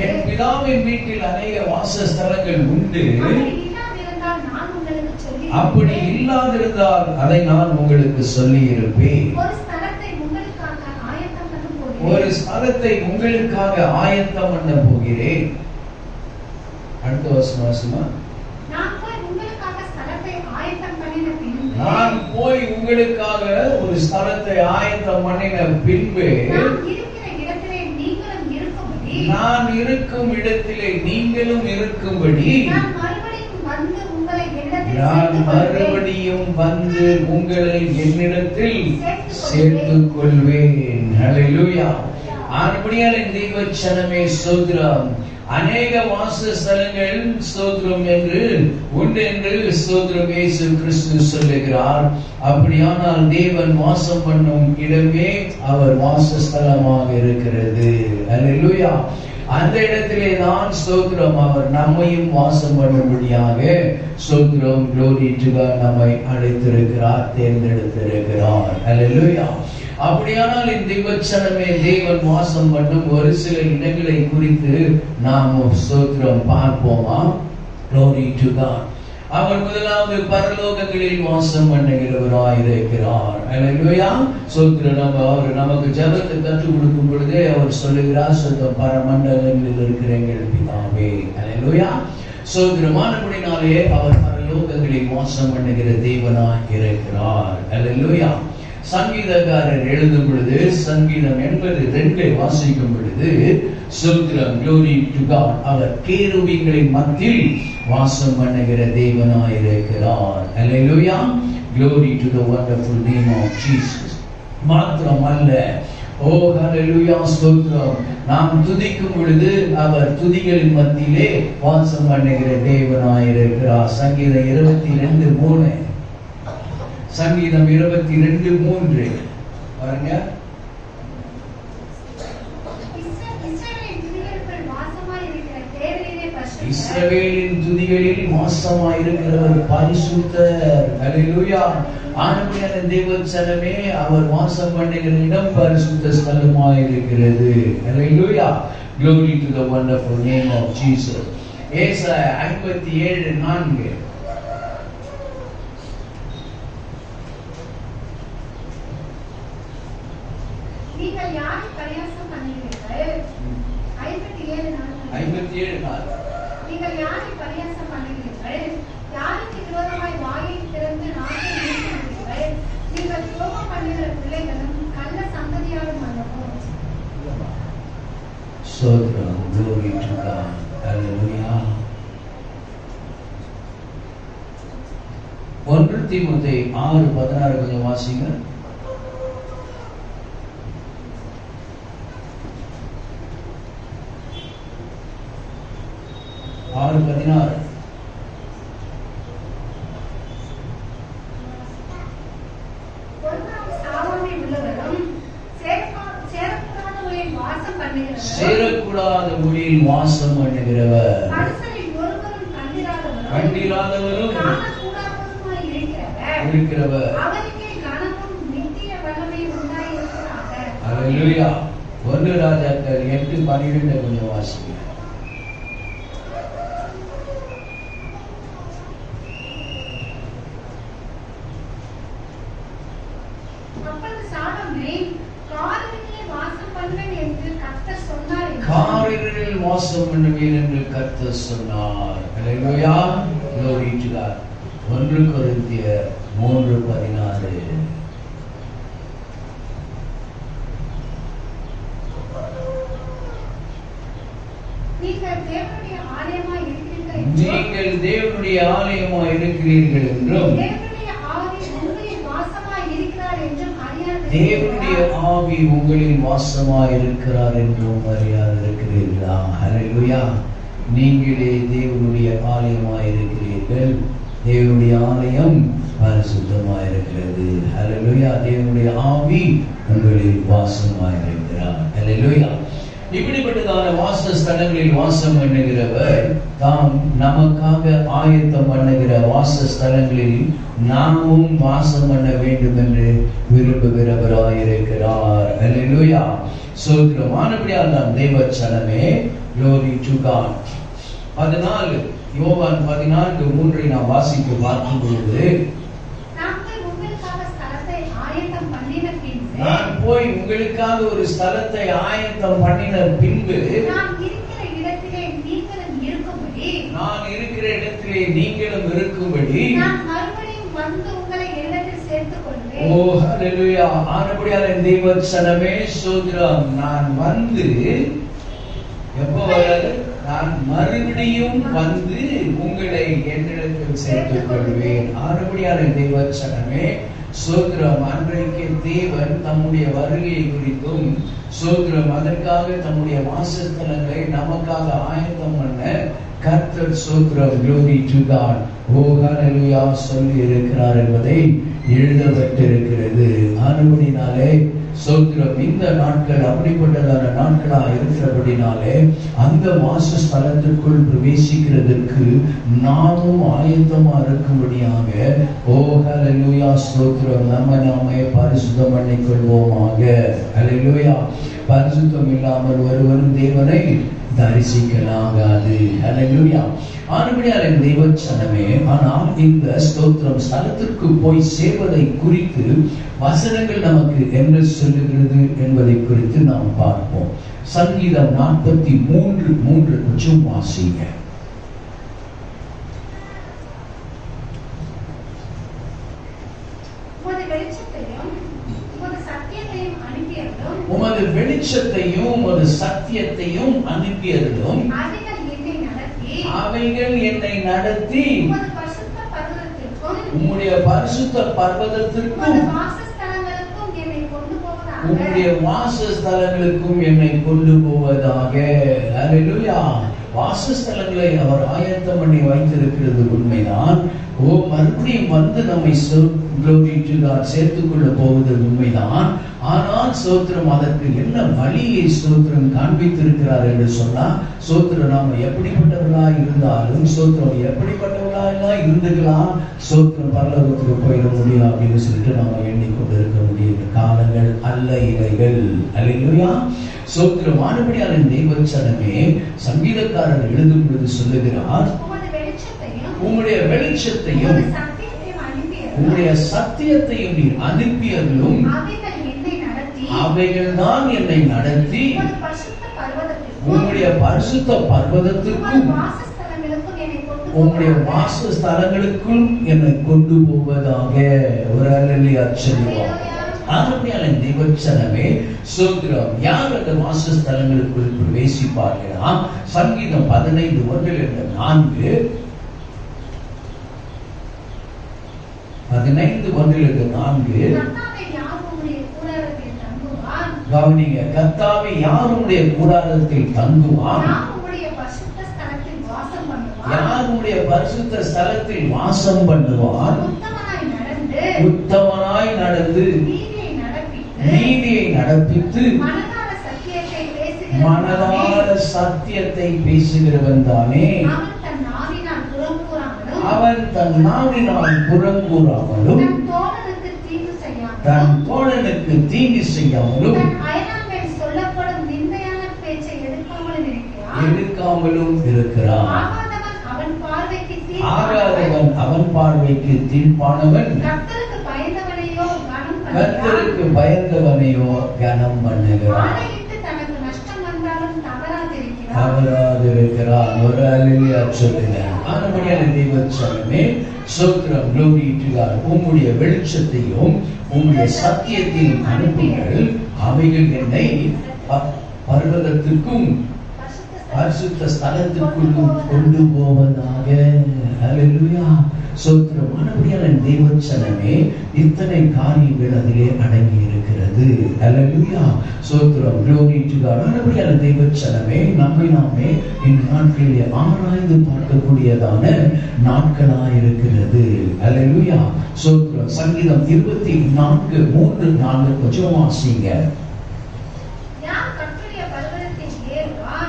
என் பிதாவின் வீட்டில் அநேக வாசஸ்தலங்கள் உண்டு. அப்படி இல்லாதிருந்தால் அதை நான் உங்களுக்கு சொல்லி இருப்பேன். ஒரு ஸ்தலத்தை உங்களுக்காக ஆயத்தம் பண்ண போகிறேன். அடுத்த வசனமா, நான் போய் உங்களுக்காக ஒரு ஸ்தலத்தை ஆயத்தம் பண்ணின பின்பு நான் இருக்கும் இடத்திலே நீங்களும் இருக்கும்படி நான் மறுபடியும் வந்து உங்களை என்னிடத்தில் சேர்த்துக் கொள்வேன். ஹல்லேலூயா. ஆனபடியால் என் தெய்வச்சனமே ஸ்தோத்திரம். அநேக வாசஸ்தலங்கள் ஸ்தோத்திரம் என்று உண்டு என்று ஸ்தோத்திரம் இயேசு கிறிஸ்து சொல்லுகிறார். அப்படியானால் தேவன் வாசம் பண்ணும் இடமே அவர் வாசஸ்தலமாக இருக்கிறது. ஹல்லேலூயா. அந்த இடத்திலே தான் ஸ்தோத்திரம் அவர் நம்மையும் வாசம் பண்ணும்படியாக ஸ்தோத்திரம் glory to God நம்மை அழைத்திருக்கிறார், தேர்ந்தெடுத்திருக்கிறார். ஹல்லேலூயா. அப்படியானால் இந்த வசனமே தேவன் வாசம் பண்ணும் ஒரு சில இடங்களை குறித்து நாம் ஸ்தோத்திரம் பார்ப்போமா? glory to God. அவர் முதலாவது பரலோகங்களில் வாசம் பண்ணுகிறவராய் இருக்கிறார். ஹல்லேலூயா. ஸ்தோத்திரம். அவர் நமக்கு ஜெபத்தை கற்றுக் கொடுக்கும் பொழுதே அவர் சொல்லுகிறார், சுத்தம் பரமண்டலங்களில் இருக்கிற எங்கள் பிதாவே. ஹல்லேலூயா. ஸ்தோத்திரமானபடினாலே அவர் பரலோகங்களில் வாசம் பண்ணுகிற தேவனாய் இருக்கிறார். ஹல்லேலூயா. சங்கீதக்காரர் எழுதும் பொழுது சங்கீதம் 82 வாசிக்கும் பொழுது ஸ்தோத்திரம் glory to God அவர் கேருபீன்களின் மத்தியில் வாசம் பண்ணுகிற தேவனாய் இருக்கிறார். ஹல்லேலூயா. glory to the wonderful name of Jesus. மாத்திரமல்ல, ஓ ஹல்லேலூயா ஸ்தோத்திரம், நாம் துதிக்கும் பொழுது அவர் துதிகளின் மத்தியிலே வாசம் பண்ணுகிற தேவனாய் இருக்கிறார். சங்கீதம் 22:3 சங்கீதம் 22:3 பாருங்க. இஸ்ரவேலின் துதிகளில் வாசமாய் இருக்கிறவர் பரிசுத்தர். ஹல்லேலூயா. ஆனபடியான தேவச்சனமே அவர் வாசம் பண்ணுகிற இடம் பரிசுத்த ஸ்தலமாய் இருக்கிறது. ஹல்லேலூயா. glory to the wonderful name of Jesus. ஏசாயா 57:4 நீங்கள் யாரை பரியாசம் பண்ணுகிறீர்கள்? 57:4 நீங்கள் யாரை பரியாசம் பண்ணுகிறீர்கள்? யாருக்கு விரோதமாய் வாயை திறந்து நாக்கை நீட்டுகிறீர்கள்? நீங்கள் துரோகம் பண்ணுகிற பிள்ளைகளும் கள்ள சந்ததியாரும் அல்லவோ? ஸ்தோத்திரம். glory to God. ஹல்லேலூயா. 1 தீமோத்தேயு 6:16 கொஞ்சம் வாசிங்க. 6:16 சேரக்கூடாத ஊரில் வாசம் பண்ணுகிறவர், கண்டிராதவரும் இருக்கிறவர். ஹல்லேலூயா. 1 ராஜாக்கள் 8:12 கொஞ்சம் வாசிங்க. காரிருளில் வாசம் பண்ணுவேன் என்று கர்த்தர் சொன்னார். ஹல்லேலூயா. glory to God. 1 கொரிந்தியர் 3:16 நீங்கள் தேவனுடைய ஆலயமாய் இருக்கிறீர்கள் என்றும் தேவனுடைய ஆவி உங்களில் வாசமாய் இருக்கிறார் என்றும் அறியாதிருக்கிறீர்களா? ஹல்லேலூயா. நீங்களே தேவனுடைய ஆலயமாய் இருக்கிறீர்கள். தேவனுடைய ஆலயம் பரிசுத்தமாய் இருக்கிறது. ஹல்லேலூயா. தேவனுடைய ஆவி உங்களில் வாசமாய் இருக்கிறார். ஹல்லேலூயா. இப்படிப்பட்டதான வாசஸ்தலங்களில் வாசம் பண்ணுகிறவர் தாம் நமக்காக ஆயத்தம் பண்ணுகிற வாசஸ்தலங்களில் நாமும் வாசம் பண்ண வேண்டும் என்று விரும்புகிறவராயிருக்கிறார். அல்லேலூயா. சோத்திரமானபடியால் தான் தேவச்சனமே, glory to God. 14 யோவான் 14:3 நாம் வாசித்து பார்க்கும் பொழுது, நான் போய் உங்களுக்காக ஒரு ஸ்தலத்தை ஆயத்தம் பண்ணின பின்பு நான் இருக்கிற இடத்திலே நீங்களும் இருக்கும்படி நான் மறுபடியும் வந்து உங்களை என்னிடத்தில் சேர்த்துக் கொள்வேன். ஓ ஹல்லேலூயா. ஆனபடியால் தேவச்சனமே சோதரம், நான் வந்து எப்போ வராது? நான் மறுபடியும் வந்து உங்களை என்னிடத்தில் சேர்த்துக் கொள்வேன். ஆனபடியால் தேவச்சனமே சோத்திரம், அன்றைக்கு தேவன் தம்முடைய வருகையை குறித்தும் சோத்திரம் அதற்காக தம்முடைய வாசஸ்தலங்களை நமக்காக ஆயத்தம் பண்ண கர்த்தர் சோத்திரம், glory to God, ஓ ஹல்லேலூயா சொல்லி இருக்கிறார் என்பதை எழுதப்பட்டிருக்கிறது. ஆனபடினாலே சோத்திரம், இந்த நாட்கள் அப்படிப்பட்டதான நாட்களா இருக்கிறபடினாலே அந்த வாசஸ்தலத்திற்குள் பிரவேசிக்கிறதற்கு நாமும் ஆயத்தமா இருக்கும்படியாக ஓ ஹல்லேலூயா ஸ்தோத்திரம், நாமே பரிசுத்தம் பண்ணிக் கொள்வோமாக. ஹல்லேலூயா. பரிசுத்தம் இல்லாமல் ஒருவரும் தேவனை தரிசிக்கலாகாது. ஹல்லேலூயா. ஆனபடியால் தேவச்சனமே, ஆனால் இந்த ஸ்தோத்திரம் ஸ்தலத்திற்கு போய் சேர்வதை குறித்து வசனங்கள் நமக்கு என்ன சொல்லுகிறது என்பதை குறித்து நாம் பார்ப்போம். சங்கீதம் 43:3 கொஞ்சம் வாசிங்க. உமது வெளிச்சத்தையும் உமது சத்தியத்தையும் அனுப்பியதும் அவைகள் என்னை நடத்தி உம்முடைய பரிசுத்த பர்வதத்திற்கும் உம்முடைய வாசஸ்தலங்களுக்கும் என்னை கொண்டு போவதாக. ஹல்லேலூயா. வாசஸ்தலங்களை அவர் ஆயத்தம் பண்ணி வைத்திருக்கிறது உண்மைதான். ஓ, மறுபடியும் வந்து நம்மை glory to God சேர்த்துக் கொள்ள போவது உண்மைதான். ஆனால் சோத்திரம் அதற்கு என்ன வழியை சோத்திரம் காண்பித்திருக்கிறார் என்று சொன்னா, சோத்திரம் நாம எப்படிப்பட்டவர்களாய் இருந்தாலும் சோத்திரம் எப்படிப்பட்டவர்களாய் இருந்துக்கலாம், சோத்திரம் பரலோகத்துக்கு போயிட முடியும் அப்படின்னு சொல்லிட்டு நாம எண்ணிக்கொண்டிருக்க முடியும் காலங்கள் அல்ல இவைகள். அல்லேலூயா. சோத்திரம். ஆனபடியால் தேவச்சனமே, சங்கீதக்காரர் எழுதும் பொழுது சொல்லுகிறார், உம்முடைய வெளிச்சத்தையும் உம்முடைய சத்தியத்தையும் நீர் அனுப்பியதும் அவைகள் தான் என்னை நடத்தி உம்முடைய பரிசுத்த பர்வதத்திற்கும் உம்முடைய வாசஸ்தலங்களுக்கும் என்னை கொண்டு போவதாக. ஒரு அல்லேலூயா சொல்லுவோம். ஆனபடியால் தேவச்சனமே சோத்திரம், யார் அந்த வாசஸ்தலங்களுக்குள் பிரவேசிப்பார்களா? சங்கீதம் 15:1-4 15:1-4 கவனிங்க. கர்த்தாவே யார் உம்முடைய கூடாரத்தில் தங்குவான்? யார் உம்முடைய பரிசுத்த ஸ்தலத்தில் வாசம் பண்ணுவான்? உத்தமனாய் நடந்து நீதியை நடப்பித்து மனதார சத்தியத்தை பேசுகிறவன் தானே. அவன் தன் நாவினால் புறங்கூறாமலும் தன் தோழனுக்கு தீங்கு செய்யாமலும் எடுக்காமலும் இருக்கிறான். ஆகாதவன் அவன் பார்வைக்கு தீர்ப்பானவன் கர்த்தருக்கு பயந்தவனையோ கனம் பண்ணுகிறான். தவறாதிருக்கிறான். ஒரு அல்லேலூயா சொல்லுங்க. ஆனபடியால் தேவச்சனமே சோத்திரம், glory to God, உம்முடைய வெளிச்சத்தையும் உம்முடைய சத்தியத்தையும் அனுப்புங்கள், அவைகள் என்னை பர்வதத்திற்கும் பரிசுத்த ஸ்தலத்திற்குள் கொண்டு போவதாக. அல்லேலூயா. சோத்திரம். ஆனபடியால் தேவச்சனமே இத்தனை காரியங்கள் அதிலே அடங்கி இருக்கிறது. அல்லேலூயா. சோத்திரம், glory to God. ஆனபடியால் தேவச்சனமே நம்மை நாமே இந்த நாட்களிலே ஆராய்ந்து பார்க்கக்கூடியதான நாட்களாய் இருக்கிறது. அல்லேலூயா. சோத்திரம். சங்கீதம் 24:3-4 கொஞ்சம் வாசிங்க.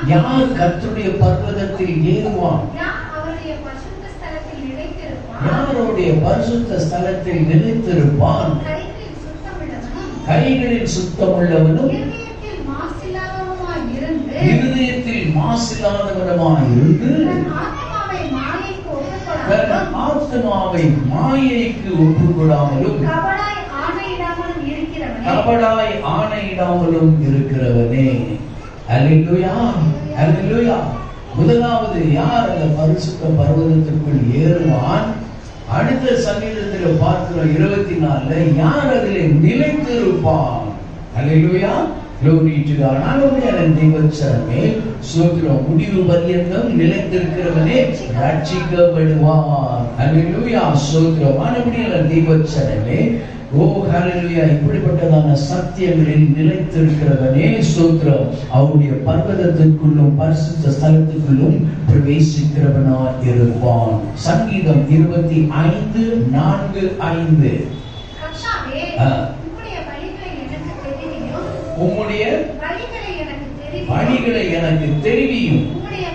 யார் கர்த்தருடைய பர்வதத்தில் ஏறுவான்? யார் அவருடைய பரிசுத்த ஸ்தலத்தில் நிலைத்திருப்பான்? யாருடைய பரிசுத்த ஸ்தலத்தில் நிலைத்திருப்பான்? கைகளில் சுத்தமுள்ளவனும் இருதயத்தில் மாசில்லாதவனுமாய் இருந்து தன் ஆத்துமாவை மாயைக்கு ஒப்புக்கொடாமலும் கபடாய் ஆணையிடாமலும் இருக்கிறவனே. அல்லேலூயா, அல்லேலூயா. முதலாவது யார் அந்த பரிசுத்த பர்வதத்திற்குள் ஏறுவான்? அடுத்த சங்கீதத்தில் பார்க்கிறோம் 24 யார் அதிலே நிலைத்திருப்பான்? அல்லேலூயா, glory to God. ஆண்டவரே தெய்வச்சனமே ஸ்தோத்திரம். முடிவு பரியந்தம் நிலைத்திருக்கிறவனே ரட்சிக்கப்படுவான். அல்லேலூயா, ஸ்தோத்திரம். ஆண்டவரே தெய்வச்சனமே ஓ ஹalleluya. இப்படிப்பட்டதான சத்தியங்களில் நிலைத்திருக்கிறவனே ஸ்தோத்திரம். அவருடைய பர்வதத்திற்குள்ளும் பரிசுத்த ஸ்தலத்துக்குள்ளும் பிரவேசிக்கிறவனாய் இருப்பான். சங்கீதம் 25:4-5. உம்முடைய வழிகளை எனக்கு தெரிவியும், உம்முடைய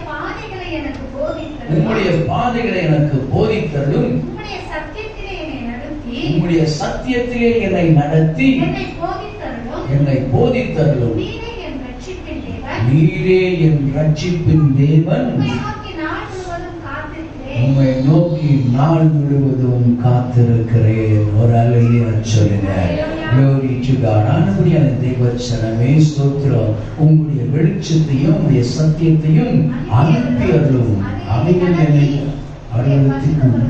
பாதைகளை எனக்கு போதித்தருளும், உம்முடைய சத்தியத்திலே என்னை நடத்தி என்னை போதித்தருளும். நீரே என் ரட்சிப்பின் தேவன், உம்மை நோக்கி நாள் முழுவதும் காத்திருக்கிறேன். ஒரு அல்லேலூயா சொல்லுங்க. glory to God. ஆண்டவரே தெய்வச்சனமே ஸ்தோத்திரம். உம்முடைய வெளிச்சத்தையும் உம்முடைய சத்தியத்தையும் அனுப்பி அருளும். அவைகள் என்னை அருளும்.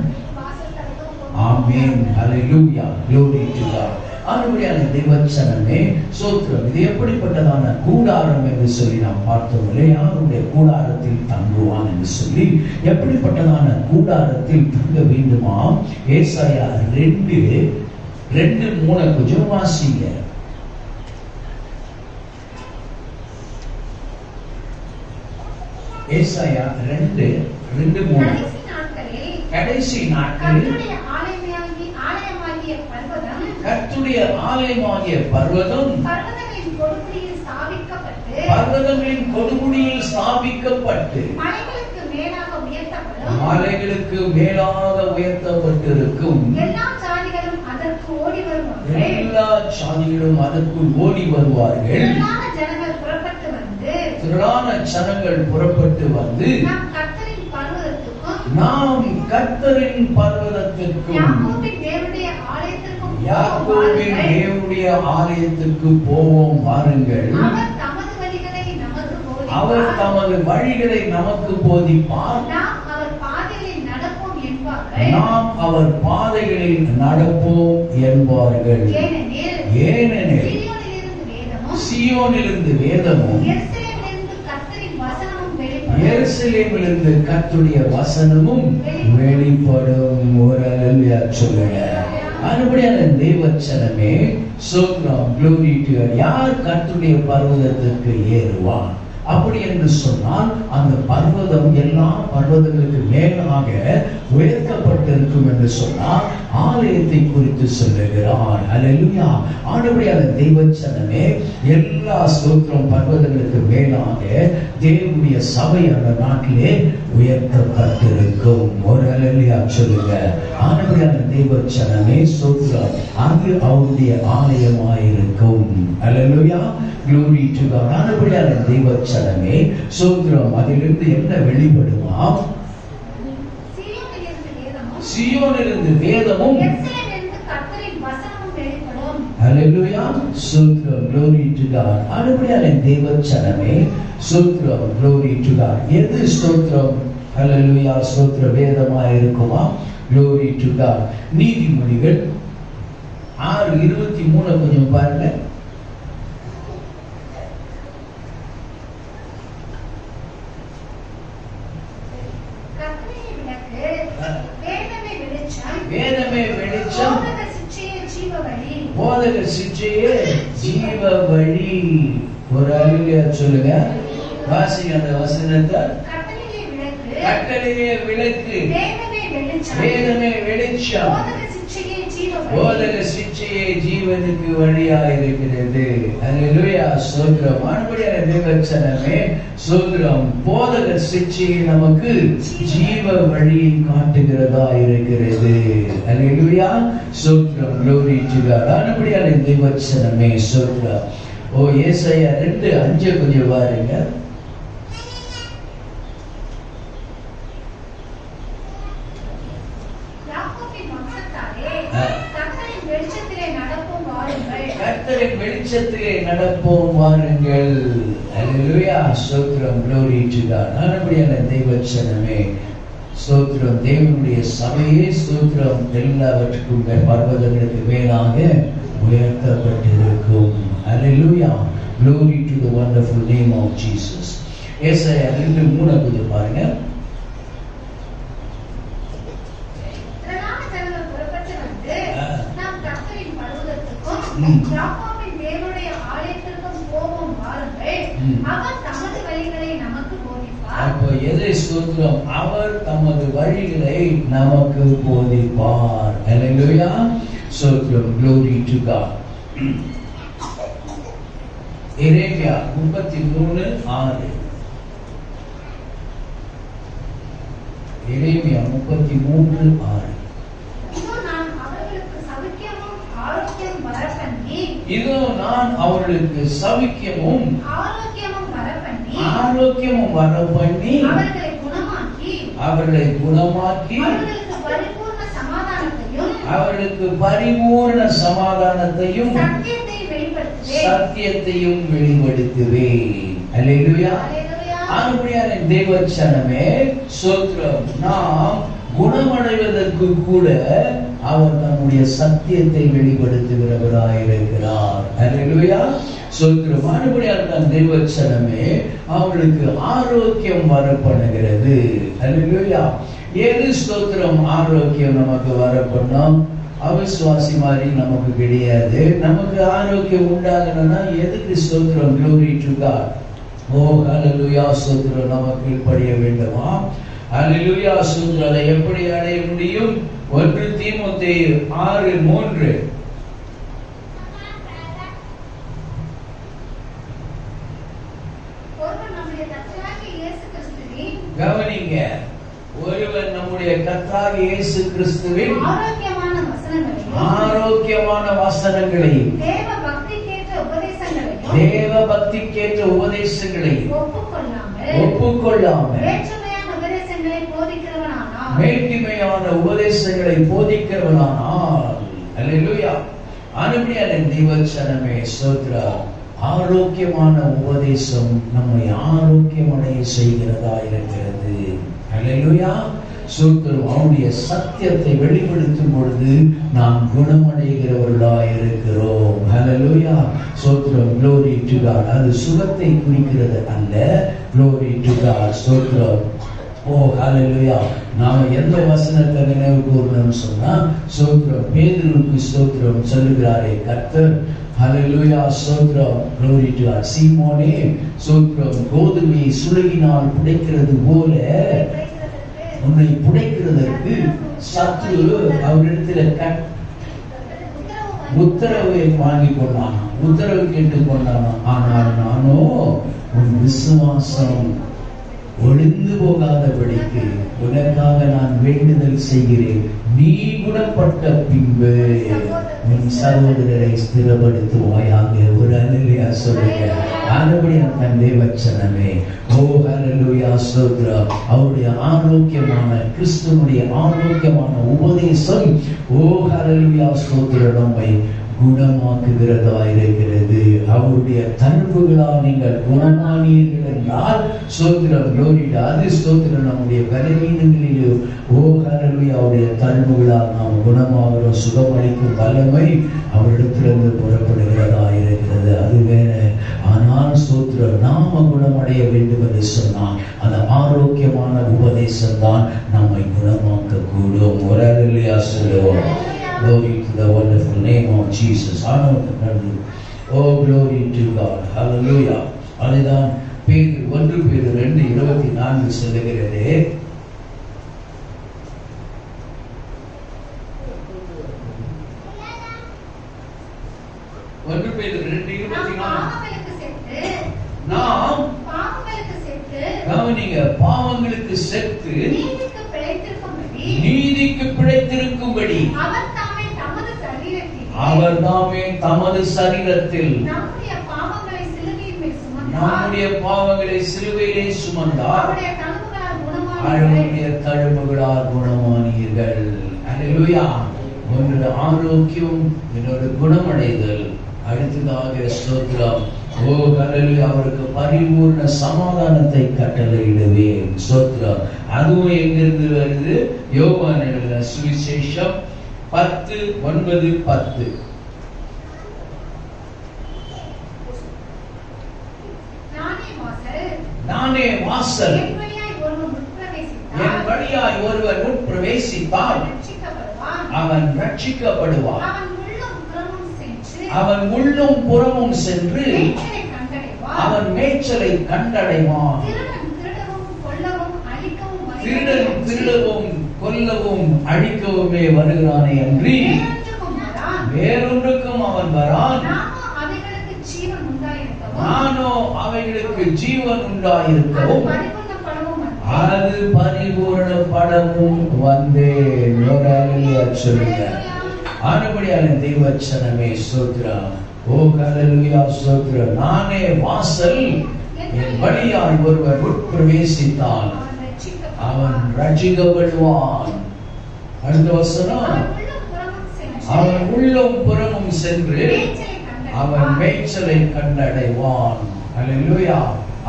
ஆமென், ஹalleluya, glory to God. ஆண்டவரே தெய்வச்சனமே ஸ்தோத்திரம். இது எப்படிப்பட்டதான கூடாரம் என்று சொல்லி நாம் பார்த்தோம் இல்லையா? யாருடைய கூடாரத்தில் தங்குவான் என்று சொல்லி எப்படிப்பட்டதான கூடாரத்தில் தங்க வேண்டுமா? ஏசாயா 2:3 கொஞ்சம் வாசிங்க. ஏசாயா 2:3. கடைசி நாட்களில் கர்த்தருடைய ஆலயமாகிய பர்வதம் பர்வதங்களின் கொடுமுடியில் ஸ்தாபிக்கப்பட்டு மலைகளுக்கு மேலாக உயர்த்தப்பட்டிருக்கும். எல்லா சாதிகளும் அதற்குள் ஓடி வருவார்கள். திரளான ஜனங்கள் புறப்பட்டு வந்து நாம் கர்த்தரின் பர்வதத்திற்கும் யாக்கோபின் தேவனுடைய ஆலயத்திற்கு போவோம் வாருங்கள். அவர் தமது வழிகளை நமக்கு போதிப்பார். நாம் அவர் பாதைகளில் நடப்போம் என்பார்கள். ஏனெனில் சீயோனிலிருந்து வேதமும் எருசலேமிலிருந்து கர்த்தருடைய வசனமும் வெளிப்படும். ஒரு அல்லேலூயா சொல்லுங்க. அதுபடியான தெய்வச்சனமே ஸ்தோத்திரம், glory to God. யார் கர்த்தருடைய பர்வதத்திற்கு ஏறுவான்? அப்படி என்று சொன்னால் அந்த பர்வதம் எல்லா பர்வதங்களுக்கு மேலாக உயர்த்தப்பட்டிருக்கும் என்று சொன்னால் ஆலயத்தை குறித்து சொல்லுகிறார். அல்லேலூயா. ஆண்டவருடைய தெய்வச்சனமே எல்லா ஸ்தோத்திரம் பர்வதங்களுக்கு மேலாக தேவனுடைய சபை அந்த நாட்டிலே உயர்த்தப்பட்டிருக்கும். ஒரு அல்லேலூயா சொல்லுங்க. ஆண்டவருடைய தெய்வச்சனமே ஸ்தோத்திரம் அது அவருடைய ஆலயமாயிருக்கும். அல்லேலூயா, glory to God. ஆண்டவருடைய தெய்வச்சனமே ஸ்தோத்திரம் அதிலிருந்து என்ன வெளிப்படுமா? சீயோனிலிருந்து வேதமும் ஹalleluya, ஸ்தோத்திரம், glory to God. ஆண்டவருடைய தெய்வச்சனமே ஸ்தோத்திரம், glory to God. எது ஸ்தோத்திரம்? ஹalleluya, ஸ்தோத்திர வேதமாய் இருக்குமா? glory to God. நீதிமொழிகள் 6:23 கொஞ்சம் பாருங்க. வேதமே வெளிச்சம், போதகர் சிற்றையே ஜீவ வழி. ஒரு அல்லேலூயா சொல்லுங்க. வாசிங்க அந்த வசனத்தை. கட்டளையே விளக்கு, வேதமே வெளிச்சம், போதக சிக்ஷையே ஜீவனுக்கு வழியா இருக்கிறது. அல்லேலூயா, ஸ்தோத்திரம். ஆண்டவருடைய தேவச்சனமே ஸ்தோத்திரம். போதக சிக்ஷையே நமக்கு ஜீவ வழியை காட்டுகிறதா இருக்கிறது. அல்லேலூயா, ஸ்தோத்திரம். glory to God. ஆண்டவருடைய தேவச்சனமே ஸ்தோத்திரம். ஏசாயா 2:5 கொஞ்சம் பாருங்க. கர்த்தரின் வெளிச்சத்திலே நடப்போம் வாருங்கள். அல்லேலூயா, ஸ்தோத்திரம். glory to God. ஆண்டவருடைய தேவச்சனமே ஸ்தோத்திரம். தேவனுடைய சபையே ஸ்தோத்திரம் எல்லாவற்றுக்கும் பர்வதங்களுக்கு மேலாக உயர்த்தப்பட்டிருக்கும். அல்லேலூயா, glory to the wonderful name of Jesus. ஏசாயா 2:3 பாருங்க. யாக்கோபின் தேவனுடைய ஆலயத்திற்கும் போவோம் வாருங்கள். அவர் தமது வழிகளை நமக்கு போதிப்பார். அப்போ எதை ஸ்தோத்திரம்? அவர் தமது வழிகளை நமக்கு போதிப்பார். அல்லேலூயா, ஸ்தோத்திரம். glory to God. எரேமியா 33:6. எரேமியா 33:6. இதோ நான் அவர்களுக்கு சவிக்கியமும் ஆரோக்கியமும் வரப்பண்ணி அவர்களை குணமாக்கி அவர்களுக்கு பரிபூர்ண சமாதானத்தையும் சத்தியத்தையும் வெளிப்படுத்துவேன். அல்லேலூயா, ஆண்டவருடைய தேவச்சனமே ஸ்தோத்திரம். நாம் குணமடைவதற்கு கூட அவர் நம்முடைய சத்தியத்தை வெளிப்படுத்துகிறவராயிருக்கிறார். அல்லேலூயா, ஸ்தோத்திரம். ஆண்டவருடைய தேவச்சனமே அவர்களுக்கு ஆரோக்கியம் வர பண்ணுகிறது. அல்லேலூயா, ஏது ஸ்தோத்திரம் ஆரோக்கியம் நமக்கு வர பண்ணோம்? அவிசுவாசி மாதிரி நமக்கு கிடையாது. நமக்கு ஆரோக்கியம் உண்டாகணும்னா எதுக்கு ஸ்தோத்திரம்? glory to God. ஹல்லேலூயா, ஸ்தோத்திரம். நமக்கு படிய வேண்டுமா? அல்லேலூயா, ஸ்தோத்திரம். அதை எப்படி அடைய முடியும்? 1 தீமோத்தேயு 6:3. கவனிங்க, ஒருவன் நம்முடைய கர்த்தராகிய இயேசு கிறிஸ்துவின் ஆரோக்கியமான வசனங்களையும் தேவ பக்திக்கேற்ற உபதேசங்களையும் ஒப்புக்கொள்ளாமல் மேட்டிமையான உபதேசங்களை போதிக்கிறவனானால், அல்லேலூயா, ஆண்டவருடைய தேவச்சனமே ஸ்தோத்திரம். ஆரோக்கியமான உபதேசம் நம்மை ஆரோக்கியமடைய செய்கிறதா இருக்கிறது. அல்லேலூயா, ஸ்தோத்திரம். அவருடைய சத்தியத்தை வெளிப்படுத்தும் பொழுது நாம் குணமடைகிறவர்களாய் இருக்கிறோம். அல்லேலூயா, ஸ்தோத்திரம். glory to God. அது சுகத்தை குறிக்கிறது அல்ல. glory to God. ஸ்தோத்திரம். ஹல்லேலூயா. நாம எந்த வசனத்தை நினைவு கூறணும்னு சொன்னா ஸ்தோத்திரம் பேதுருக்கு ஸ்தோத்திரம் சொல்லுகிறாரே கர்த்தர். ஹல்லேலூயா, ஸ்தோத்திரம். glory to God. சீமோனே ஸ்தோத்திரம், கோதுமையை சுலகினால் புடைக்கிறது போல உன்னை புடைக்கிறதற்கு சத்ரு அவரிடத்துல உத்தரவை வாங்கி கொண்டானா, உத்தரவு கேட்டுக் கொண்டானா. ஆனால் நானோ உன் விசுவாசம் ஒளிந்து போகாதபடிக்கு உனக்காக நான் வேண்டுதல் செய்கிறேன். நீ குணப்பட்ட பின்பு உன் சகோதரரை ஸ்திரப்படுத்துவாயாக. ஒரு அல்லேலூயா சொல்லுங்க. ஆண்டவருடைய தேவச்சனமே ஹல்லேலூயா, ஸ்தோத்திரம். அவருடைய ஆரோக்கியமான கிறிஸ்துவனுடைய ஆரோக்கியமான உபதேசம் ஹல்லேலூயா, ஸ்தோத்திரம் நம்மை குணமாக்குகிறதா இருக்கிறது. அவருடைய தன்மைகளால் நீங்கள் குணமானீர்கள் என்றால் ஸ்தோத்திரம் glory to God. அது ஸ்தோத்திரம் நம்முடைய பலவீனங்களிலே ஹல்லேலூயா அவருடைய தன்மைகளால் நாம் குணமாகிறோம். சுகமளிக்கும் வல்லமை அவரிடத்திலிருந்து புறப்படுகிறதா இருக்கிறது. அது வேற. ஆனால் ஸ்தோத்திரம் நாம குணமடைய வேண்டும் என்று சொன்னால் அந்த ஆரோக்கியமான உபதேசம் தான் நம்மை குணமாக்க கூடும். ஒரு அல்லேலூயா சொல்லுவோம். Glory to the wonderful name of Jesus. Oh, glory to God. Hallelujah. அதுதான் 1 Peter 2:24 சொல்லுகிறது. கவனிங்க, பாவங்களுக்கு செத்து நீதிக்கு பிழைத்திருக்கும்படி அவர் தாமே தமது சரீரத்தில் நம்முடைய பாவங்களை சிலுவையிலே சுமந்தார். அவருடைய தழும்புகளால் குணமானீர்கள். அல்லேலூயா. ஒன்று ஆரோக்கியம், இன்னொரு குணமடைதல். அடுத்ததாக ஸ்தோத்திரம். ஓ ஹல்லேலூயா. அவருக்கு பரிபூர்ண சமாதானத்தை கட்டளையிடுவேன். ஸ்தோத்திரம். அதுவும் எங்கிருந்து வருது? யோவான் எழுதின சுவிசேஷம் 10:9-10. நானே வாசல், என் வழியாய் ஒருவர் உட்பிரவேசித்தால் அவன் ரட்சிக்கப்படுவான். அவன் உள்ளும் புறமும் சென்று அவன் மேய்ச்சலை கண்டடைவான். திருடன் திருடவும் கொல்லவும் அழிக்கவுமே வருகிறானே அன்றி வேறொன்றுக்கும் அவன் வரான். நானோ அவைகளுக்கு ஜீவன் உண்டாயிருக்கவும் அது பரிபூரணப்படவும் வந்தேன். சொல்லுங்க. ஆனபடியால் தெய்வச்சனமே ஸ்தோத்திரம். ஓ ஹல்லேலூயா. ஸ்தோத்திரம். நானே வாசல், என் வழியாய் ஒருவர் உட்பிரவேசித்தால் அவன் ரட்சிக்கப்படுவான். அடுத்த வசனம். அவன் உள்ளும் புறமும் சென்று அவன் மேய்ச்சலை கண்டடைவான். அல்லேலூயா.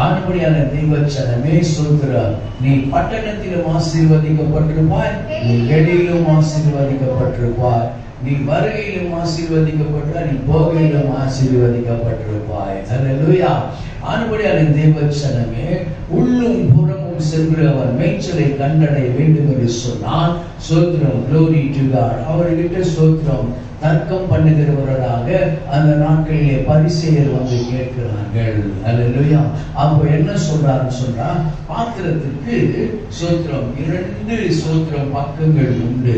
ஆனபடியான தெய்வச்சனமே ஸ்தோத்திரம். நீ பட்டணத்திலும் ஆசீர்வதிக்கப்பட்டிருப்பாய், நீ வெளியிலும் ஆசீர்வதிக்கப்பட்டிருப்பாய், நீ வருகையிலும் ஆசீர்வதிக்கப்பட்டாய், நீ போகையிலும் ஆசீர்வதிக்கப்பட்டிருப்பாய். அல்லேலூயா. ஆனபடியான தெய்வச்சனமே உள்ளும் புறமும் சென்று அவன் மேய்ச்சலை கண்டடைய வேண்டும் என்று சொன்னான். ஸ்தோத்திரம். glory to God. அவர்கிட்ட ஸ்தோத்திரம் தர்க்கம் பண்ணுகிறவர்களாக அந்த நாட்களிலே பரிசேயர் வந்து கேட்கிறார்கள். அல்லேலூயா. அப்போ என்ன சொல்றாருன்னு சொன்னா, பாத்திரத்துக்கு ஸ்தோத்திரம் 2 ஸ்தோத்திரம் பக்கங்கள் உண்டு.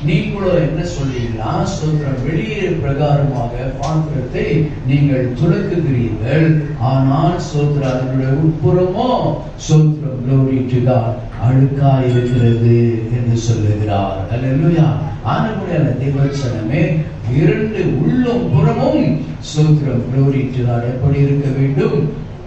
நீங்களும் என்ன சொல்றீங்களா? ஸ்தோத்திரம் வெளியே பிரகாரமாக பாத்திரத்தை நீங்கள் துலக்குகிறீர்கள், ஆனால் ஸ்தோத்திரம் அதனுடைய உட்புறமோ ஸ்தோத்திரம் glory to God அழுக்கா இருக்கிறது என்று சொல்லுகிறார். அல்லேலூயா. ஆனபடியான தெய்வச்சனமே 2 உள்ளும் புறமும் ஸ்தோத்திரம் glory to God எப்படி இருக்க வேண்டும்?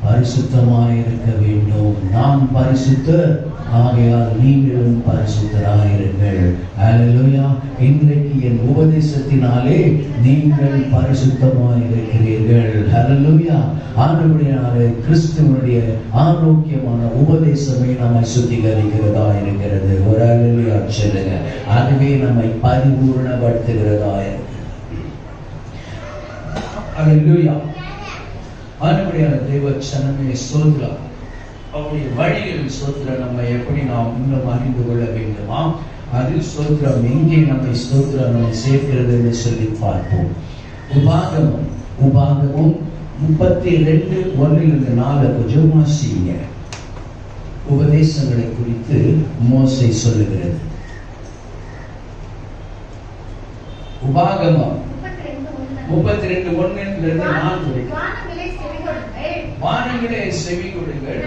பரிசுத்தமாய் இருக்க வேண்டும். நான் பரிசுத்தர், ஆகையால் நீங்களும் பரிசுத்தராயிருங்கள். அல்லேலூயா. இன்றைக்கு என் உபதேசத்தினாலே நீங்கள் பரிசுத்தமாய் இருக்கிறீர்கள். அல்லேலூயா. ஆனபடியாலே கிறிஸ்துவனுடைய ஆரோக்கியமான உபதேசமே நம்மை சுத்திகரிக்கிறதா இருக்கிறது. ஒரு அல்லேலூயா சொல்லுங்க. அதுவே நம்மை பரிபூர்ணப்படுத்துகிறதா இருக்கிறது. அல்லேலூயா. ஆனபடியான தெய்வச்சனமே ஸ்தோத்திரம். அவருடைய வழியில் ஸ்தோத்திரம் நம்ம எப்படி நாம் இன்னும் அறிந்து கொள்ள வேண்டுமா? அது ஸ்தோத்திரம் எங்கே நம்மை ஸ்தோத்திரம் நம்மை சேர்க்கிறது என்று சொல்லி பார்ப்போம். உபாகமும் 32:1-4 கொஞ்சம் வாசிங்க. உபதேசங்களை குறித்து மோசே சொல்லுகிறது. உபாகமம் 32:1-4. வானங்களே செவி கொடுங்கள்,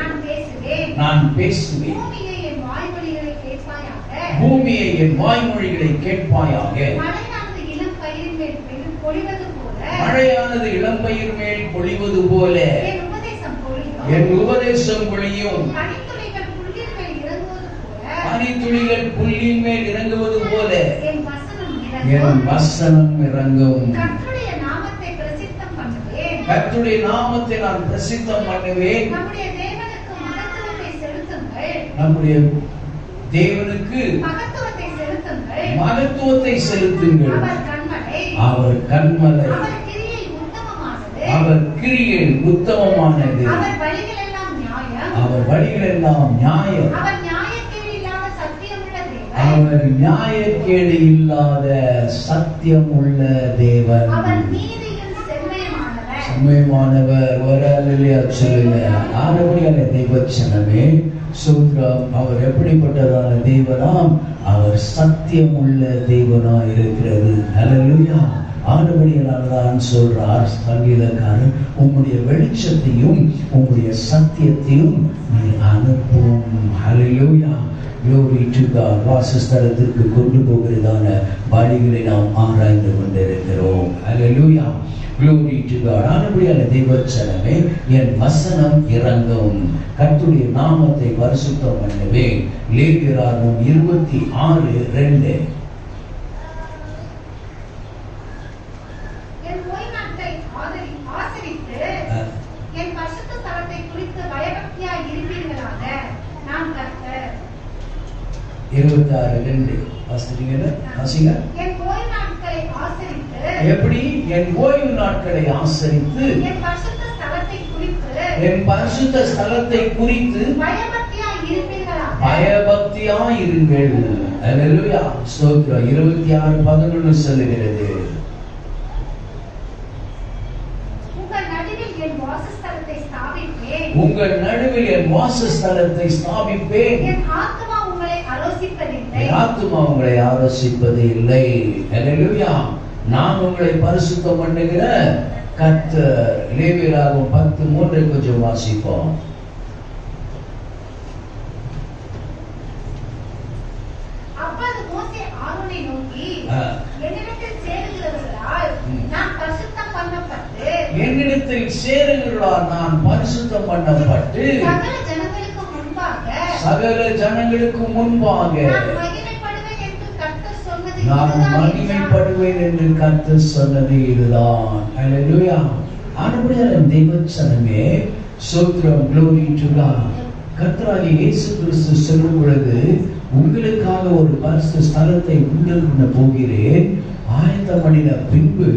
நான் பேசுவேன். பூமியை என் வாய்மொழிகளை கேட்பாயாக. மழையானது இளம்பயிர் மேல் பொழிவது போல என் உபதேசம் பொழியும். பனித்துளிகள் புல்லின் மேல் இறங்குவது போல என் வசனம் இறங்கும். கர்த்தருடைய நாமத்தை நான் பிரசித்தம் பண்ணுவேன். நம்முடைய தேவனுக்கு மகத்துவத்தை செலுத்துங்கள். அவர் கன்மலை, அவர் கிரியை உத்தமமானது, அவர் வழிகள் எல்லாம் நியாயம், அவர் நியாயக்கேடு இல்லாத சத்தியம் உள்ள தேவன், செம்மையானவர். ஒரு அல்லேலூயா சொல்லுங்க. ஆனபடியான தெய்வச்சனமே ஸ்தோத்திரம். அவர் எப்படிப்பட்டதான தேவனாம்? அவர் சத்தியம் உள்ள தேவனா இருக்கிறது. அல்லேலூயா. ஆனபடியால்தான் சொல்றார் சங்கீதக்காரன், உம்முடைய வெளிச்சத்தையும் உம்முடைய சத்தியத்தையும் நீ அனுப்பும். ஹல்லேலூயா. Glory to God. வாசஸ்தலத்திற்கு கொண்டு போகிறதான வழிகளை நாம் ஆராய்ந்து கொண்டிருக்கிறோம். ஹல்லேலூயா. Glory to God. ஆனபடியால் தேவச்சனமே, என் வசனம் இறங்கும், கர்த்தருடைய நாமத்தை பரிசுத்தம் பண்ணுவேன். லேவியராகமம் 26:2. என் ஓய்வு நாட்களை ஆசரித்து என் பரிசுத்த ஸ்தலத்தை குறித்து பயபக்தியாய் இருப்பீர்களாக, நான் கர்த்தர். 26:2 வாசிக்கிறீங்களா? வாசிங்க. என் ஓய்வு நாட்களை ஆசரித்து, எப்படி? என் ஓய்வு நாட்களை ஆசரித்து என் பரிசுத்த ஸ்தலத்தை குறித்து, என் பரிசுத்த ஸ்தலத்தை குறித்து பயபக்தியாய் இருப்பீர்களாக, பயபக்தியாய் இருங்கள். ஹல்லேலூயா. ஸ்தோத்திரம். 26:11 சொல்லுகிறது, உங்கள் நடுவில் என் வாசஸ்தலத்தை ஸ்தாபிப்பேன், உங்கள் நடுவில் என் வாசஸ்தலத்தை ஸ்தாபிப்பேன். என் ஆத்துமா உங்களை ஆலோசிப்பதில்லை, என் ஆத்துமா உங்களை ஆலோசிப்பது இல்லை. ஹல்லேலூயா. நான் உங்களை பரிசுத்தம் பண்ணுகிற கர்த்தர். லேவியராகமம் 10:3 கொஞ்சம் வாசிப்போம். அப்பொழுது மோசே ஆரோனை நோக்கி, என்னிடத்தில் சேருகிறவர்களால் நான் பரிசுத்தம் பண்ணப்பட்டு, என்னிடத்தில் சேருகிறார், நான் பரிசுத்தம் பண்ணப்பட்டு சகல ஜனங்களுக்கு முன்பாக, சகல ஜனங்களுக்கு முன்பாக நான் மகிமைப்படுவேன் என்று கர்த்தர் சொன்னது நான் இதுதான் மகிமைப்படுவேன் என்று கர்த்தர் சொன்னது இதுதான். ஹல்லேலூயா. ஆனபடியால் தேவச்சனமே, ஸ்தோத்திரம். Glory to God. கர்த்தராகிய இயேசு கிறிஸ்து சொல்லும் பொழுது, உங்களுக்காக ஒரு பரிசுத்த ஸ்தலத்தை உண்டு போகிறேன், ஆயத்தம் பண்ணின பின்பு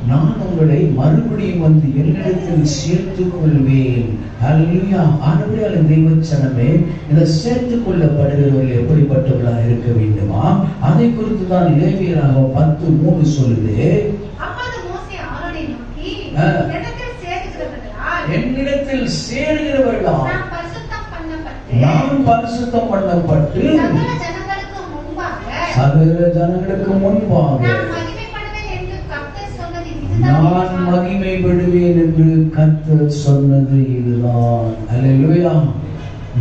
நான் உங்களை மறுபடியும் வந்து என்னிடத்தில் சேர்த்துக் கொள்வேன். ஹல்லேலூயா. ஆனபடியால் தேவச்சனமே, இந்த சேர்த்துக் கொள்ளப்படுகிறவர்கள் எப்படிப்பட்டவர்களாக இருக்க வேண்டுமா? அதை குறித்து தான் லேவியராகமம் 10:3 சொல்லுது. அப்பொழுது மோசே ஆரோனை நோக்கி, என்னிடத்தில் சேருகிறவர்களால் என்னிடத்தில் சேருகிறவர்களால் நான் பரிசுத்தம் பண்ணப்பட்டு, நான் பரிசுத்தம் பண்ணப்பட்டு சகல ஜனங்களுக்கு முன்பாக சகல ஜனங்களுக்கு முன்பாக நான் மகிமைப்படுவேன் என்று கர்த்தர் சொன்னது நான் இதுதான். மகிமைப்படுவேன் என்று கர்த்தர் சொன்னது இதுதான். அல்லேலூயா.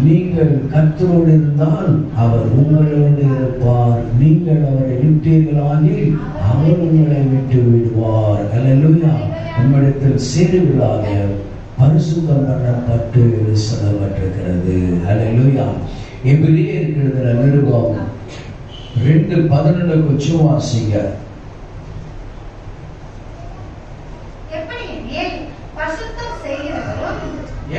நீங்கள் கர்த்தரோடு இருந்தால் அவர் உங்களோடு இருப்பார். நீங்கள் அவரை விட்டீர்களாகில் அவர் உங்களை விட்டு விடுவார். அல்லேலூயா. உங்களிடத்தில் சேருவதாக பரிசுத்தம் பண்ணப்பட்டு சொல்லப்பட்டிருக்கிறது. அல்லேலூயா. எபிரேயர் நிருபம் 2:11 கொஞ்சம் வாசிங்க.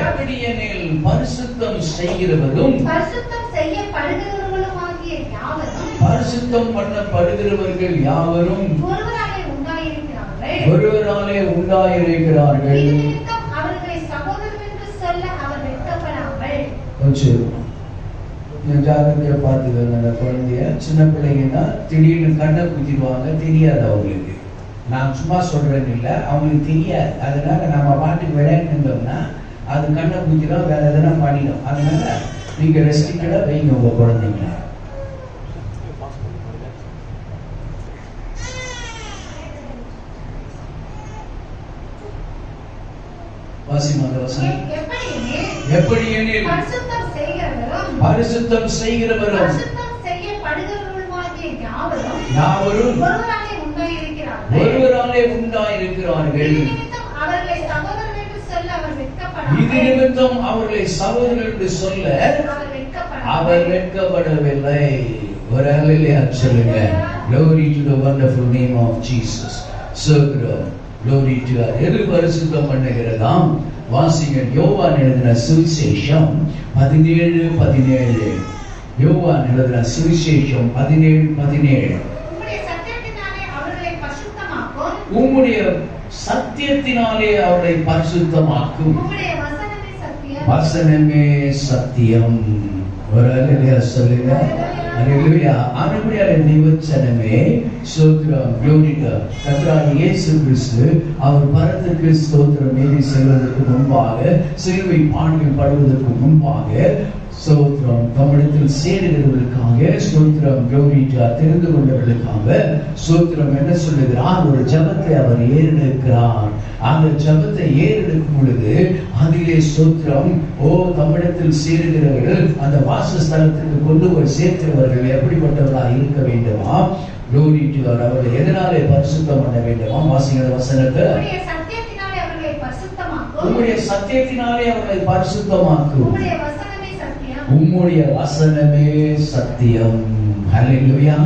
எப்படியெனில் பரிசுத்தம் செய்கிறவரும் பரிசுத்தம் செய்கிறவரும் பரிசுத்தம் செய்யப்படுகிறவர்களுமாகிய யாவரும் பரிசுத்தம் பண்ணப்படுகிறவர்கள் யாவரும் ஒருவராலே உண்டாயிருக்கிறார்கள். ஒருவராலே உண்டாயிருக்கிறார்கள். இது நிமித்தம் அவர்களை சகோதரர் என்று சொல்ல அவர் வெட்கப்படாமல். கொஞ்சம் ஜாகிரதையா பார்த்துக்கோங்க. அந்த குழந்தைய, சின்ன பிள்ளைங்கன்னா திடீர்னு கண்ணை குத்திடுவாங்க, தெரியாது அவங்களுக்கு. நான் சும்மா சொல்றேன்னு இல்லை, அவங்களுக்கு தெரியாது. அதனால நம்ம பாட்டுக்கு விளையாண்டுட்டோம்னா அது கண்ணை குத்திடும், வேற எதனா பண்ணிடும். அதனால நீங்க ரெஸ்ட்ரிக்டடா வைங்க உங்க குழந்தைங்கள. வாசிமாத வசனம். எப்படியெனில் பரிசுத்தம் செய்கிறவரும் பரிசுத்தம் செய்கிறவரும் பரிசுத்தம் செய்யப்படுகிறவர்களுமாகிய யாவரும் யாவரும் ஒருவராலே உண்டாயிருக்கிறார்கள். ஒருவராலே உண்டாயிருக்கிறார்கள். இது நிமித்தம் அவர்களை சகோதரர் என்று சொல்ல அவர் வெட்கப்படாமல். இது நிமித்தம் அவர்களை சகோதரர் என்று சொல்ல அவர் வெட்கப்படவில்லை. ஒரு அல்லேலூயா சொல்லுங்க. Glory to the wonderful name of Jesus. சோத்ரம். Glory to God. எது பரிசுத்தம் பண்ணுகிறதாம்? வாசிங்க. யோவான் எழுதின சுவிசேஷம் 17:17. யோவான் எழுதின சுவிசேஷம் 17:17. உம்முடைய சத்தியத்தினாலே அவர்களை பரிசுத்தமாக்கும். உம்முடைய சத்தியத்தினாலே அவரை பரிசுத்தமாக்கும். உம்முடைய வசனமே சத்தியம். வசனமே சத்தியம். ஒரு அல்லேலூயா சொல்லுங்க. அல்லேலூயா. ஆனபடியால் தேவச்சனமே, ஸ்தோத்திரம். Glory to God. கர்த்தராகிய இயேசு கிறிஸ்து அவர் பரத்திற்கு ஸ்தோத்திரம் ஏறி செல்வதற்கு முன்பாக, சிலுவை பாடுகள் படுவதற்கு முன்பாக ஸ்தோத்திரம். தம்மிடத்தில் சேருகிறவர்களுக்காக ஸ்தோத்திரம். glory to God. தெரிந்து கொண்டவர்களுக்காக ஸ்தோத்திரம். என்ன சொல்லுகிறார்? ஒரு ஜெபத்தை அவர் ஏறெடுக்கிறார். அந்த ஜெபத்தை ஏறெடுக்கும் பொழுது அதிலே ஸ்தோத்திரம். தம்மிடத்தில் சேருகிறவர்கள் அந்த வாசஸ்தலத்துக்கு கொண்டு போய் சேர்க்கிறவர்கள் எப்படிப்பட்டவர்களாக இருக்க வேண்டுமா? glory to God. அவர்கள் எதனாலே பரிசுத்தம் பண்ண வேண்டுமா? வாசிக்கிற வசனத்தை, உம்முடைய சத்தியத்தினாலே அவர்களை பரிசுத்தமாக்கும், உம்முடைய வசனமே சத்தியம். ஹல்லேலூயா.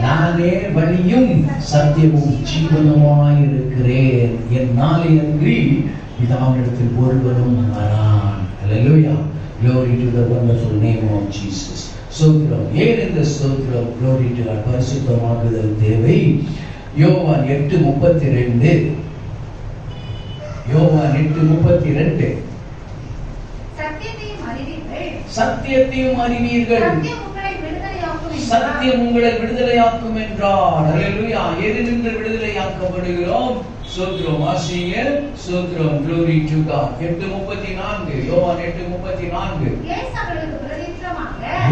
நானே வழியும் சத்தியமும் ஜீவனுமாய் இருக்கிறேன், என்னாலே அன்றி பிதாவினிடத்தில் ஒருவனும் வரான். ஹல்லேலூயா. glory to the wonderful name of Jesus. ஸ்தோத்திரம். ஏன் இந்த ஸ்தோத்திரம்? glory to God. பரிசுத்தமாகுதல் தேவை. யோவான் 8:32. யோவான் 8:32. சத்தியத்தையும் அறிவீர்கள், சத்தியம் உங்களை விடுதலையாக்கும் என்றார். ஹல்லேலூயா. எதிலிருந்து விடுதலையாக்கப்படுகிறோம்? ஸ்தோத்திரம். வாசிங்க. ஸ்தோத்திரம். glory to God. 8:34. யோவான் 8:34.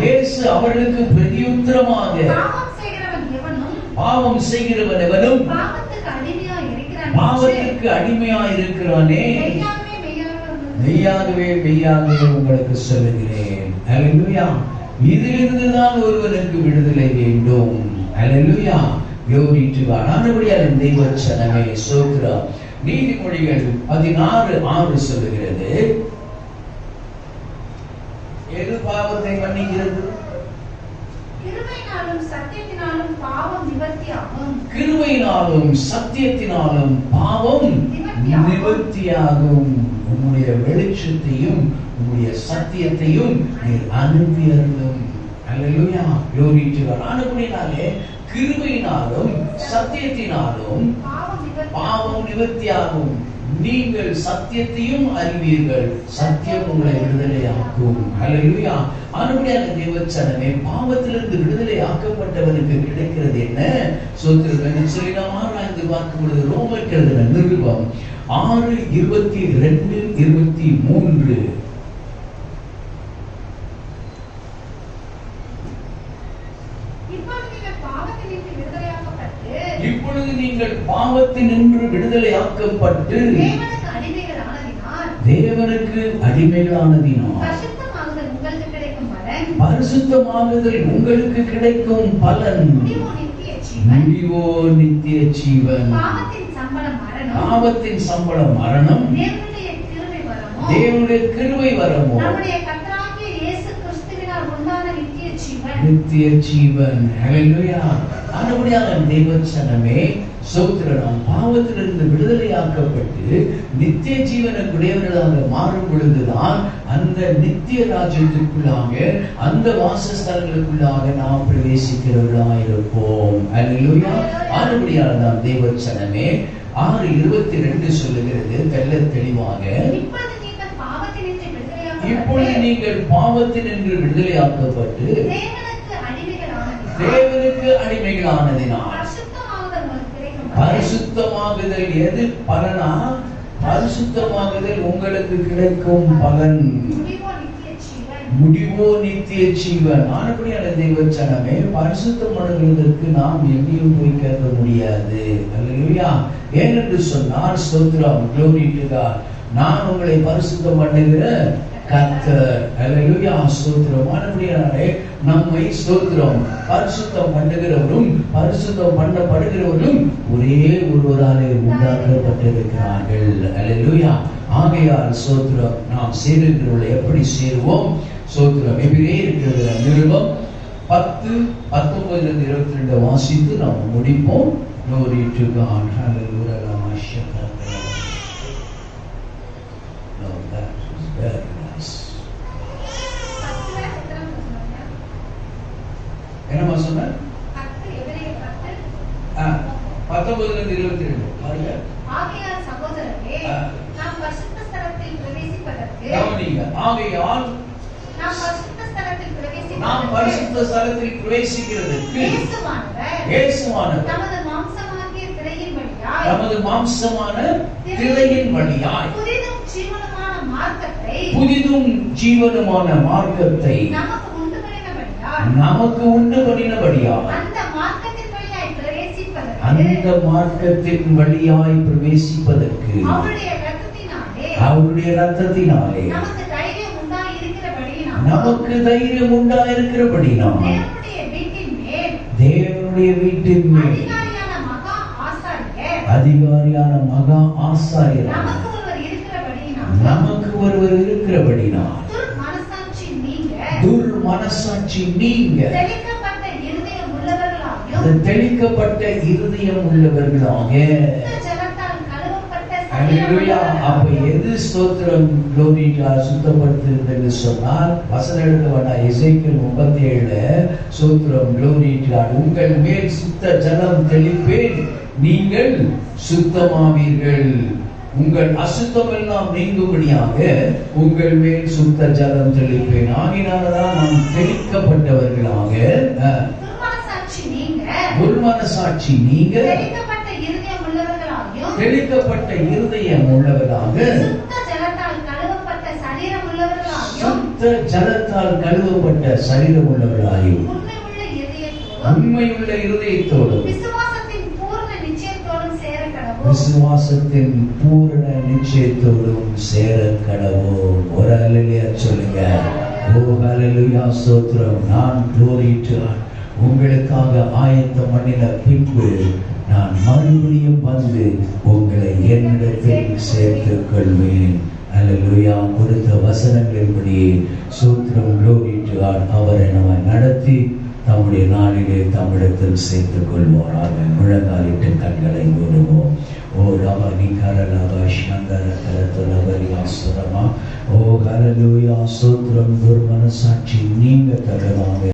இயேசு அவர்களுக்கு பிரதியுத்தரமாக, பாவம் செய்கிறவன் எவனும் பாவத்திற்கு அடிமையாய் இருக்கிறானே, மெய்யாகவே மெய்யாகவே உங்களுக்கு சொல்லுகிறேன். ஹல்லேலூயா. இதிலிருந்து தான் ஒருவனுக்கு விடுதலை வேண்டும். ஹல்லேலூயா. glory to God. ஆண்டவருடைய தெய்வச்சனமே ஸ்தோத்திரம். நீதிமொழிகள் 16:6 சொல்லுகிறது, எது பாவத்தை மன்னிக்கிறது? கிருபையினாலும் சத்தியத்தினாலும் பாவம் நிவர்த்தியாகும். கிருபையினாலும் சத்தியத்தினாலும் பாவம் நிவர்த்தியாகும். உம்முடைய வெளிச்சத்தையும் உம்முடைய சத்தியத்தையும் நீர் அனுப்பி அருளும். ஹல்லேலூயா. glory to God. ஆண்டவருடைய கிருபையினாலும் சத்தியத்தினாலும் பாவம் நிவர்த்தியாகும். நீங்கள் சத்தியத்தையும் அறிவீர்கள், சத்தியம் உங்களை விடுதலையாக்கும். ஹல்லேலூயா. ஆண்டவருடைய தேவச்சனமே, பாவத்திலிருந்து விடுதலை ஆக்கப்பட்டவனுக்கு கிடைக்கிறது என்ன? ஸ்தோத்திரம் என்று சொல்லி நாம் ஆராய்ந்து பார்க்கும் பொழுது ரோமர் எழுதின நிருபம் 6:22-23. இப்பொழுது நீங்கள் பாவத்தினின்று விடுதலையாக்கப்பட்டு தேவனுக்கு அடிமைகளானதினால் பரிசுத்தமாகுதல் உங்களுக்கு கிடைக்கும் பலன் முடிவோ நித்திய ஜீவன். பாவத்தின் சம்பளம் மரணம், தேவனுடைய கிருபை வரமோ நித்திய ஜீவன். ஹல்லேலூயா. ஆண்டவருடைய தேவச்சனமே ஸ்தோத்திரம். பாவத்திலிருந்து விடுதலையாக்கப்பட்டு நித்திய ஜீவனுக்குரியவர்களாக மாறும் பொழுதுதான் அந்த நித்திய ராஜ்யத்திற்குள்ளாக, அந்த வாசஸ்தலங்களுக்குள்ளாக நாம் பிரவேசிக்கிறவர்களாக இருப்போம். ஹல்லேலூயா. ஆண்டவருடைய தேவச்சனமே 6:22 சொல்லுகிறது தெள்ள தெளிவாக, இப்பொழுது நீங்கள் பாவத்தினின்று விடுதலையாக்கப்பட்டு தேவனுக்கு அடிமைகளானதினால் பரிசுத்தமாகுதல். எது பலனா? பரிசுத்தமாகுதல் உங்களுக்கு கிடைக்கும் பலன் முடிவோ நித்திய ஜீவன். ஆனபடியான தெய்வச்சனமே, பரிசுத்தம் அடைவதற்கு நாம் எங்கேயும் போய் கேட்க முடியாது. ஹல்லேலூயா. ஏனென்று சொன்னார் ஸ்தோத்திரம். glory to God. நான் உங்களை பரிசுத்தம் பண்ணுகிற கர்த்தர். ஹல்லேலூயா. ஸ்தோத்திரம். ஆனபடியாலே நம்மை ஸ்தோத்திரம் பரிசுத்தம் பண்ணுகிறவரும் பரிசுத்தம் பண்ணப்படுகிறவரும் ஒரே ஒருவராலே உண்டாக்கப்பட்டிருக்கிறார்கள். ஹல்லேலூயா. ஆகையால் ஸ்தோத்திரம் நாம் சேருகிறவர்களை எப்படி சேருவோம்? ஸ்தோத்திரம். எபிரேயர் நிருபம் 10:19-22 வாசித்து நாம் முடிப்போம். glory to God. hallelujah. That is very nice. என்னமா சொன்ன? 19-22 பாருங்க. ஆகையால் சகோதரரே, நாம் பரிசுத்த ஸ்தலத்தில் பிரவேசிப்பதற்கு ஆகையால் நாம் பரிசுத்த ஸ்தலத்தில் பிரவேசிக்கிறதற்கு இயேசுவானவர் நமது மாம்சமான திரையின் வழியாய் புதிதும் ஜீவனுமான மார்க்கத்தை புதிதும் ஜீவனுமான மார்க்கத்தை நமக்கு உண்டு பண்ணினபடியால் அந்த மார்க்கத்தின் வழியாய் பிரவேசிப்பதற்கு அவருடைய ரத்தத்தினாலே நமக்கு தைரியம் உண்டாயிருக்கிறபடினால் தேவனுடைய வீட்டின் மேல் அதிகாரியான மகா ஆசாரியர் நமக்கு ஒருவர் இருக்கிறபடினால் துர்மனசாட்சி நீங்க தெளிக்கப்பட்ட இருதயம் உள்ளவர்களாக. அப்ப எது ஸ்தோத்திரம் சுத்தப்படுத்துறது சொன்னால் வசனம் எடுக்க வேண்டாம். எசேக்கியேல் 37 ஸ்தோத்திரம் உங்கள் மேல் சுத்த ஜலம் தெளிப்பேன், நீங்கள் சுத்தமாவீர்கள். உங்கள் அசுத்தம் எல்லாம் நீங்கும்படியாக உங்கள் மேல் சுத்த ஜலம் தெளிப்பேன். ஆகினால்தான் நாம் தெளிக்கப்பட்டவர்களாக. துர்மனசாட்சி நீங்க தெளிக்கப்பட்ட இருதயம் உள்ளவர்களாக சுத்த ஜலத்தால் கழுவப்பட்ட சரீரம் உள்ளவர்களாயும் உண்மையுள்ள இருதயத்தோடும் விசுவாசத்தின் பூரண நிச்சயத்தோடும் சேர கடவோம். ஒரு அல்லேலூயா சொல்லுங்க. ஓ அல்லேலூயா ஸ்தோத்திரம். நான் உங்களுக்காக ஆயத்தம் பண்ணின பின்பு நான் மறுபடியும் வந்து உங்களை என்னிடத்தில் சேர்த்துக் கொள்வேன். அல்லேலூயா. கொடுத்த வசனங்களின்படியே ஸ்தோத்திரம் glory to God. அவரை நம்ம நடத்தி தம்முடைய நாளிலே தம்மிடத்தில் சேர்த்துக் கொள்வாராக. முழங்காலிட்டு கண்களை மூடுவோம். ஓ ரமணி கரலவ சங்கர கரத்துலவரியாசுரமா. ஓ ஹல்லேலூயா ஸ்தோத்திரம். துர்மனசாட்சி நீங்க தருவாங்க.